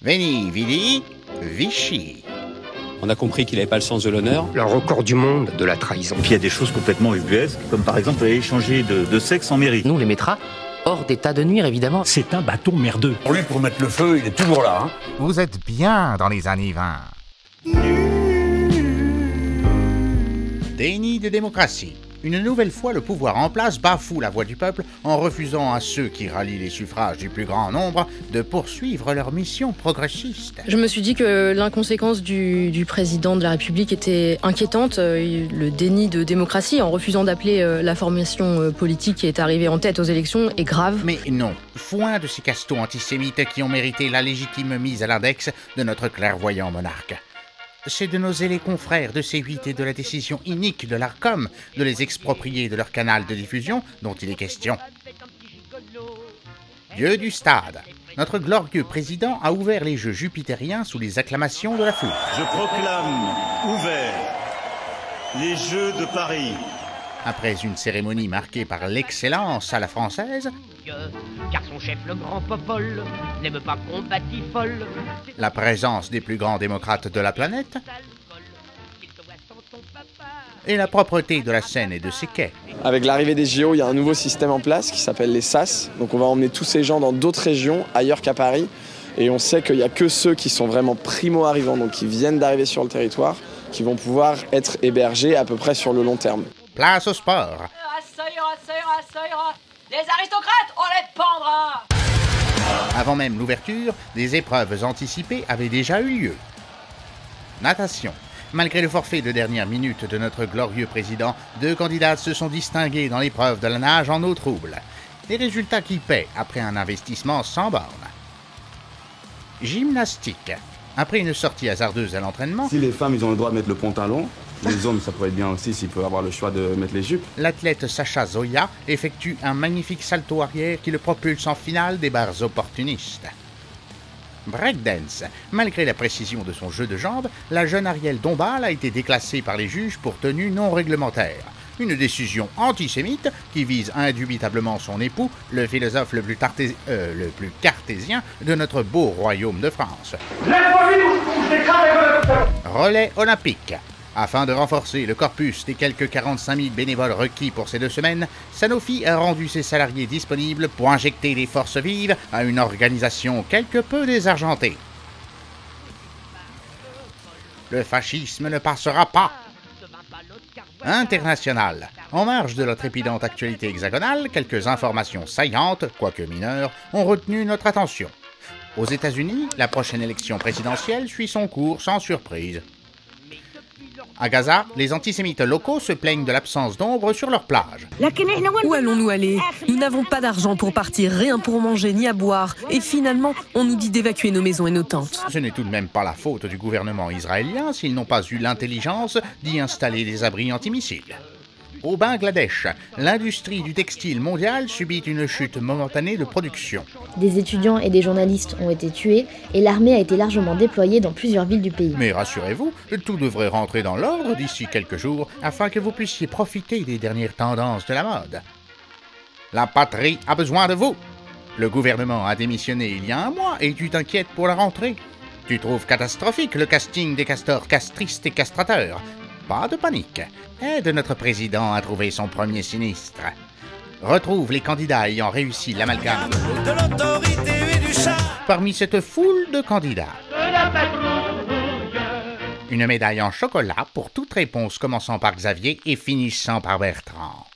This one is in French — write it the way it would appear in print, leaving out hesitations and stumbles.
Veni, vidi, Vichy. On a compris qu'il n'avait pas le sens de l'honneur. Le record du monde de la trahison. Puis il y a des choses complètement ubuesques, comme par exemple aller changer de sexe en mairie. Nous, on les mettra hors d'état de nuire, évidemment. C'est un bâton merdeux. Pour lui, pour mettre le feu, il est toujours là. Vous êtes bien dans les années 20. Déni de démocratie. Une nouvelle fois, le pouvoir en place bafoue la voix du peuple en refusant à ceux qui rallient les suffrages du plus grand nombre de poursuivre leur mission progressiste. Je me suis dit que l'inconséquence du président de la République était inquiétante. Le déni de démocratie en refusant d'appeler la formation politique qui est arrivée en tête aux élections est grave. Mais non, foin de ces castaux antisémites qui ont mérité la légitime mise à l'index de notre clairvoyant monarque. C'est de nos zélés confrères de C8 et de la décision inique de l'Arcom de les exproprier de leur canal de diffusion dont il est question. Dieu du stade, notre glorieux président a ouvert les Jeux jupitériens sous les acclamations de la foule. Je proclame ouverts les Jeux de Paris. Après une cérémonie marquée par l'excellence à la française, car son chef le grand Popol n'aime pas qu'on batifole. La présence des plus grands démocrates de la planète et la propreté de la Seine et de ses quais. Avec l'arrivée des JO, il y a un nouveau système en place qui s'appelle les SAS. Donc on va emmener tous ces gens dans d'autres régions, ailleurs qu'à Paris. Et on sait qu'il n'y a que ceux qui sont vraiment primo-arrivants, donc qui viennent d'arriver sur le territoire, qui vont pouvoir être hébergés à peu près sur le long terme. Place au sport. Les aristocrates, on les pendra. Avant même l'ouverture, des épreuves anticipées avaient déjà eu lieu. Natation. Malgré le forfait de dernière minute de notre glorieux président, 2 candidates se sont distinguées dans l'épreuve de la nage en eau trouble. Des résultats qui paient après un investissement sans borne. Gymnastique. Après une sortie hasardeuse à l'entraînement... Si les femmes, ils ont le droit de mettre le pantalon, les hommes, ça pourrait être bien aussi s'ils peuvent avoir le choix de mettre les jupes. L'athlète Sacha Zoya effectue un magnifique salto arrière qui le propulse en finale des barres opportunistes. Breakdance. Malgré la précision de son jeu de jambes, la jeune Ariel Dombal a été déclassée par les juges pour tenue non réglementaire. Une décision antisémite qui vise indubitablement son époux, le philosophe le plus cartésien de notre beau royaume de France. Relais olympique. Afin de renforcer le corpus des quelques 45 000 bénévoles requis pour ces 2 semaines, Sanofi a rendu ses salariés disponibles pour injecter des forces vives à une organisation quelque peu désargentée. Le fascisme ne passera pas. International. En marge de la trépidante actualité hexagonale, quelques informations saillantes, quoique mineures, ont retenu notre attention. Aux États-Unis, la prochaine élection présidentielle suit son cours sans surprise. À Gaza, les antisémites locaux se plaignent de l'absence d'ombre sur leur plage. Où allons-nous aller? Nous n'avons pas d'argent pour partir, rien pour manger ni à boire. Et finalement, on nous dit d'évacuer nos maisons et nos tentes. Ce n'est tout de même pas la faute du gouvernement israélien s'ils n'ont pas eu l'intelligence d'y installer des abris antimissiles. Au Bangladesh, l'industrie du textile mondial subit une chute momentanée de production. Des étudiants et des journalistes ont été tués et l'armée a été largement déployée dans plusieurs villes du pays. Mais rassurez-vous, tout devrait rentrer dans l'ordre d'ici quelques jours afin que vous puissiez profiter des dernières tendances de la mode. La patrie a besoin de vous. Le gouvernement a démissionné il y a 1 mois et tu t'inquiètes pour la rentrée. Tu trouves catastrophique le casting des castors castristes et castrateurs. Pas de panique. Aide notre président à trouver son premier sinistre. Retrouve les candidats ayant réussi l'amalgame de l'autorité et du chat. Parmi cette foule de candidats. Une médaille en chocolat pour toute réponse commençant par Xavier et finissant par Bertrand.